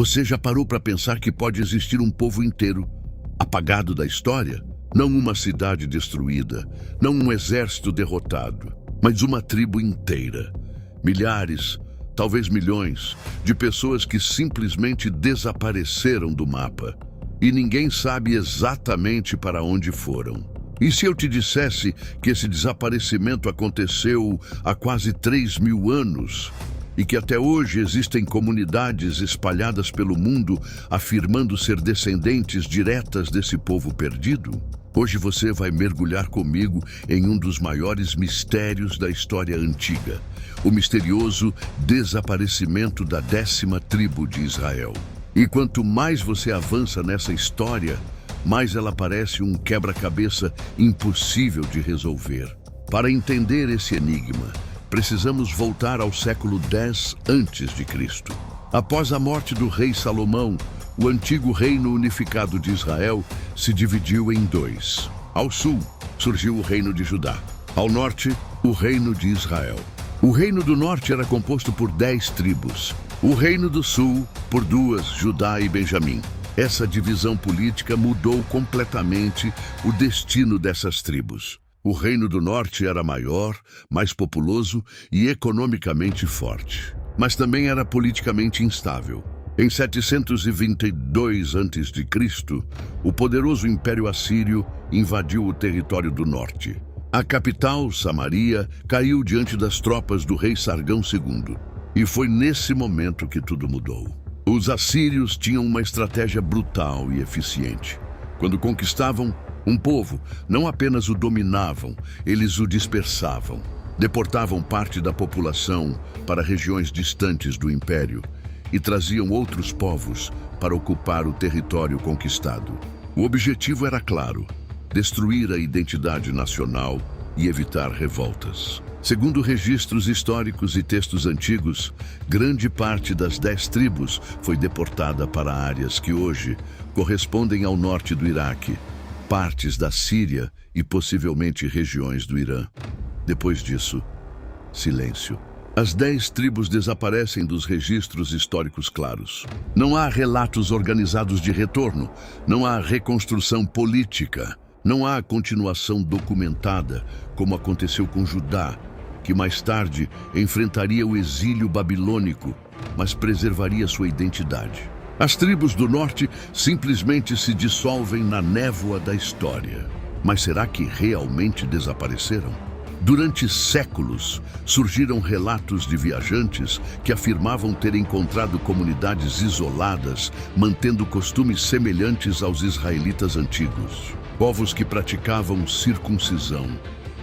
Você já parou para pensar que pode existir um povo inteiro, apagado da história? Não uma cidade destruída, não um exército derrotado, mas uma tribo inteira. Milhares, talvez milhões, de pessoas que simplesmente desapareceram do mapa. E ninguém sabe exatamente para onde foram. E se eu te dissesse que esse desaparecimento aconteceu há quase 3.000 anos? E que até hoje existem comunidades espalhadas pelo mundo afirmando ser descendentes diretas desse povo perdido? Hoje você vai mergulhar comigo em um dos maiores mistérios da história antiga, o misterioso desaparecimento da 10ª tribo de Israel. E quanto mais você avança nessa história, mais ela parece um quebra-cabeça impossível de resolver. Para entender esse enigma, precisamos voltar ao século X a.C. Após a morte do rei Salomão, o antigo reino unificado de Israel se dividiu em dois. Ao sul, surgiu o reino de Judá. Ao norte, o reino de Israel. O reino do norte era composto por 10 tribos. O reino do sul, por 2, Judá e Benjamim. Essa divisão política mudou completamente o destino dessas tribos. O reino do norte era maior, mais populoso e economicamente forte, mas também era politicamente instável. Em 722 a.C., o poderoso Império Assírio invadiu o território do norte. A capital, Samaria, caiu diante das tropas do rei Sargão II. E foi nesse momento que tudo mudou. Os assírios tinham uma estratégia brutal e eficiente. Quando conquistavam um povo, não apenas o dominavam, eles o dispersavam. Deportavam parte da população para regiões distantes do império e traziam outros povos para ocupar o território conquistado. O objetivo era claro: destruir a identidade nacional e evitar revoltas. Segundo registros históricos e textos antigos, grande parte das 10 tribos foi deportada para áreas que hoje correspondem ao norte do Iraque, partes da Síria e possivelmente regiões do Irã. Depois disso, silêncio. As 10 tribos desaparecem dos registros históricos claros. Não há relatos organizados de retorno, não há reconstrução política, não há continuação documentada, como aconteceu com Judá, que mais tarde enfrentaria o exílio babilônico, mas preservaria sua identidade. As tribos do norte simplesmente se dissolvem na névoa da história. Mas será que realmente desapareceram? Durante séculos, surgiram relatos de viajantes que afirmavam ter encontrado comunidades isoladas, mantendo costumes semelhantes aos israelitas antigos. Povos que praticavam circuncisão,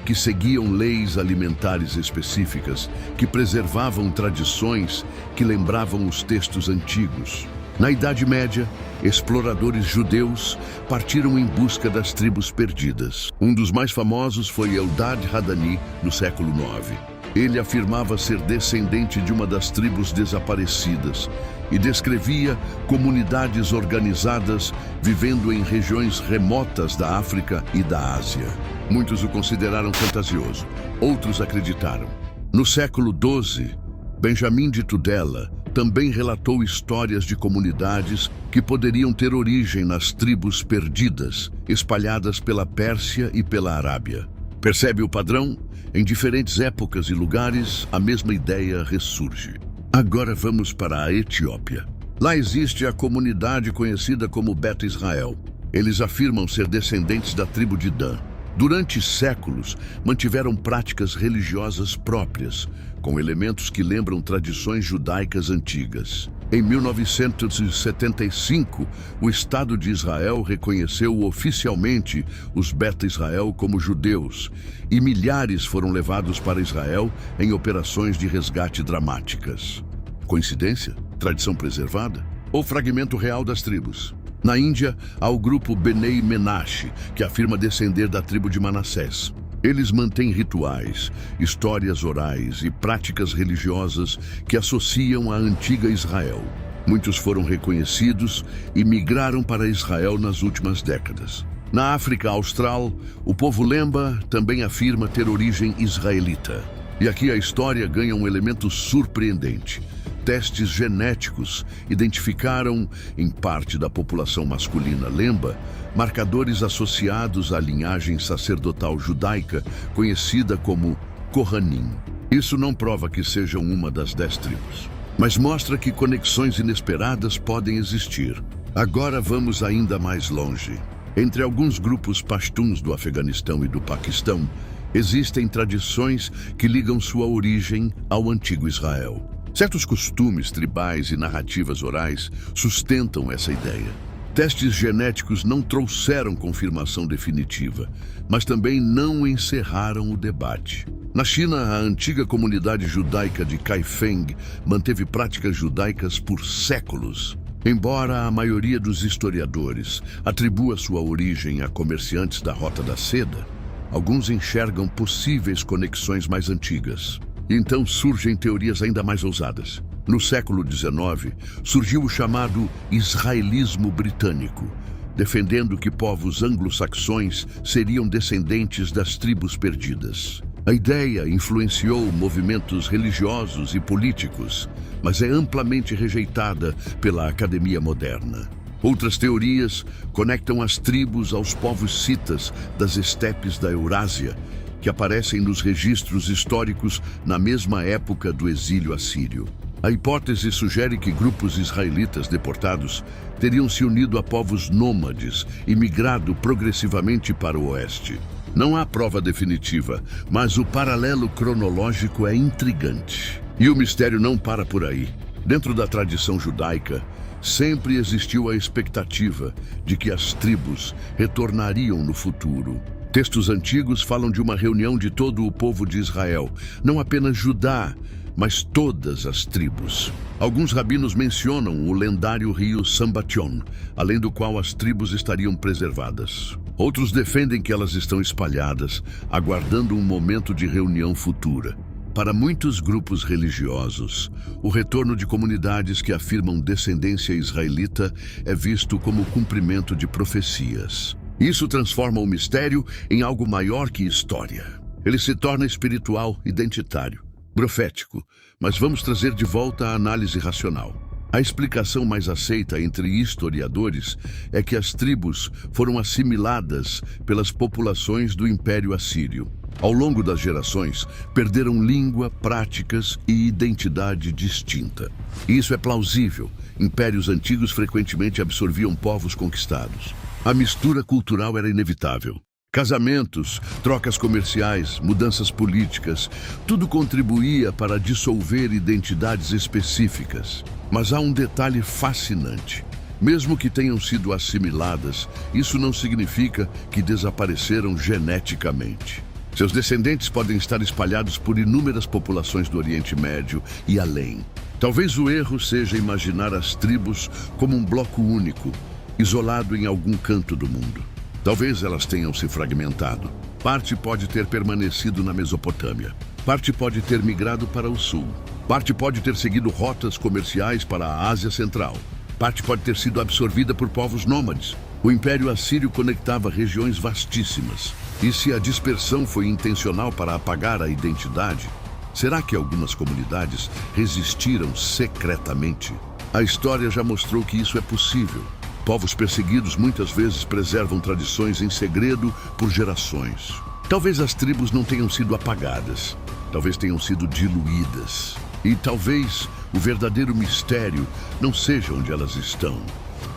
que seguiam leis alimentares específicas, que preservavam tradições que lembravam os textos antigos. Na Idade Média, exploradores judeus partiram em busca das tribos perdidas. Um dos mais famosos foi Eldad Hadani, no século IX. Ele afirmava ser descendente de uma das tribos desaparecidas e descrevia comunidades organizadas vivendo em regiões remotas da África e da Ásia. Muitos o consideraram fantasioso, outros acreditaram. No século XII, Benjamim de Tudela também relatou histórias de comunidades que poderiam ter origem nas tribos perdidas, espalhadas pela Pérsia e pela Arábia. Percebe o padrão? Em diferentes épocas e lugares, a mesma ideia ressurge. Agora vamos para a Etiópia. Lá existe a comunidade conhecida como Beta Israel. Eles afirmam ser descendentes da tribo de Dan. Durante séculos, mantiveram práticas religiosas próprias, com elementos que lembram tradições judaicas antigas. Em 1975, o Estado de Israel reconheceu oficialmente os Beta Israel como judeus, e milhares foram levados para Israel em operações de resgate dramáticas. Coincidência? Tradição preservada? Ou fragmento real das tribos? Na Índia, há o grupo Benei Menashe, que afirma descender da tribo de Manassés. Eles mantêm rituais, histórias orais e práticas religiosas que associam a antiga Israel. Muitos foram reconhecidos e migraram para Israel nas últimas décadas. Na África Austral, o povo Lemba também afirma ter origem israelita. E aqui a história ganha um elemento surpreendente. testes genéticos identificaram, em parte da população masculina Lemba, marcadores associados à linhagem sacerdotal judaica conhecida como Kohanim. Isso não prova que sejam uma das 10 tribos, mas mostra que conexões inesperadas podem existir. Agora vamos ainda mais longe. Entre alguns grupos pashtuns do Afeganistão e do Paquistão, existem tradições que ligam sua origem ao antigo Israel. Certos costumes tribais e narrativas orais sustentam essa ideia. Testes genéticos não trouxeram confirmação definitiva, mas também não encerraram o debate. Na China, a antiga comunidade judaica de Kaifeng manteve práticas judaicas por séculos. Embora a maioria dos historiadores atribua sua origem a comerciantes da Rota da Seda, alguns enxergam possíveis conexões mais antigas. Então surgem teorias ainda mais ousadas. No século XIX, surgiu o chamado israelismo britânico, defendendo que povos anglo-saxões seriam descendentes das tribos perdidas. A ideia influenciou movimentos religiosos e políticos, mas é amplamente rejeitada pela academia moderna. Outras teorias conectam as tribos aos povos citas das estepes da Eurásia, que aparecem nos registros históricos na mesma época do exílio assírio. A hipótese sugere que grupos israelitas deportados teriam se unido a povos nômades e migrado progressivamente para o oeste. Não há prova definitiva, mas o paralelo cronológico é intrigante. E o mistério não para por aí. Dentro da tradição judaica, sempre existiu a expectativa de que as tribos retornariam no futuro. Textos antigos falam de uma reunião de todo o povo de Israel, não apenas Judá, mas todas as tribos. Alguns rabinos mencionam o lendário rio Sambation, além do qual as tribos estariam preservadas. Outros defendem que elas estão espalhadas, aguardando um momento de reunião futura. Para muitos grupos religiosos, o retorno de comunidades que afirmam descendência israelita é visto como cumprimento de profecias. Isso transforma o mistério em algo maior que história. Ele se torna espiritual, identitário, profético, mas vamos trazer de volta a análise racional. A explicação mais aceita entre historiadores é que as tribos foram assimiladas pelas populações do Império Assírio. Ao longo das gerações, perderam língua, práticas e identidade distinta. Isso é plausível. Impérios antigos frequentemente absorviam povos conquistados. A mistura cultural era inevitável. Casamentos, trocas comerciais, mudanças políticas, tudo contribuía para dissolver identidades específicas. Mas há um detalhe fascinante. Mesmo que tenham sido assimiladas, isso não significa que desapareceram geneticamente. Seus descendentes podem estar espalhados por inúmeras populações do Oriente Médio e além. Talvez o erro seja imaginar as tribos como um bloco único, isolado em algum canto do mundo. Talvez elas tenham se fragmentado. Parte pode ter permanecido na Mesopotâmia. Parte pode ter migrado para o sul. Parte pode ter seguido rotas comerciais para a Ásia Central. Parte pode ter sido absorvida por povos nômades. O Império Assírio conectava regiões vastíssimas. E se a dispersão foi intencional para apagar a identidade, será que algumas comunidades resistiram secretamente? A história já mostrou que isso é possível. Povos perseguidos muitas vezes preservam tradições em segredo por gerações. Talvez as tribos não tenham sido apagadas, talvez tenham sido diluídas. E talvez o verdadeiro mistério não seja onde elas estão,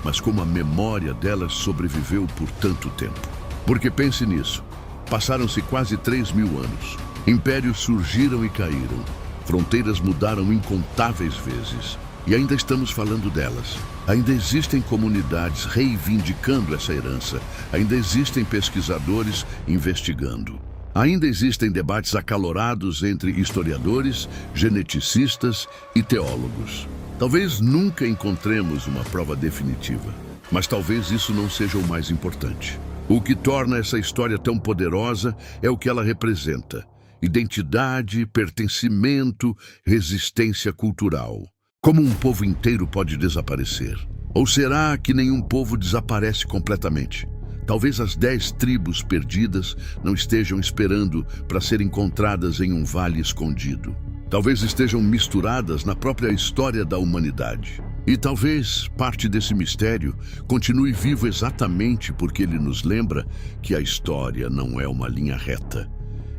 mas como a memória delas sobreviveu por tanto tempo. Porque pense nisso, passaram-se quase 3.000 anos. Impérios surgiram e caíram, fronteiras mudaram incontáveis vezes. E ainda estamos falando delas. Ainda existem comunidades reivindicando essa herança. Ainda existem pesquisadores investigando. Ainda existem debates acalorados entre historiadores, geneticistas e teólogos. Talvez nunca encontremos uma prova definitiva, mas talvez isso não seja o mais importante. O que torna essa história tão poderosa é o que ela representa: identidade, pertencimento, resistência cultural. Como um povo inteiro pode desaparecer? Ou será que nenhum povo desaparece completamente? Talvez as 10 tribos perdidas não estejam esperando para serem encontradas em um vale escondido. Talvez estejam misturadas na própria história da humanidade. E talvez parte desse mistério continue vivo exatamente porque ele nos lembra que a história não é uma linha reta.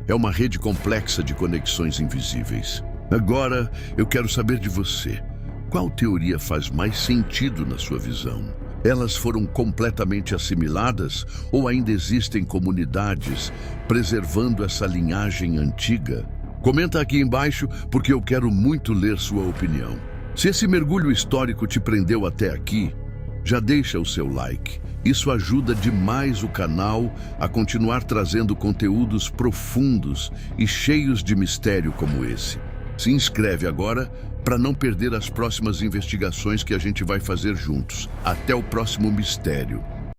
É uma rede complexa de conexões invisíveis. Agora, eu quero saber de você. Qual teoria faz mais sentido na sua visão? Elas foram completamente assimiladas ou ainda existem comunidades preservando essa linhagem antiga? Comenta aqui embaixo porque eu quero muito ler sua opinião. Se esse mergulho histórico te prendeu até aqui, já deixa o seu like. Isso ajuda demais o canal a continuar trazendo conteúdos profundos e cheios de mistério como esse. Se inscreve agora para não perder as próximas investigações que a gente vai fazer juntos. Até o próximo mistério.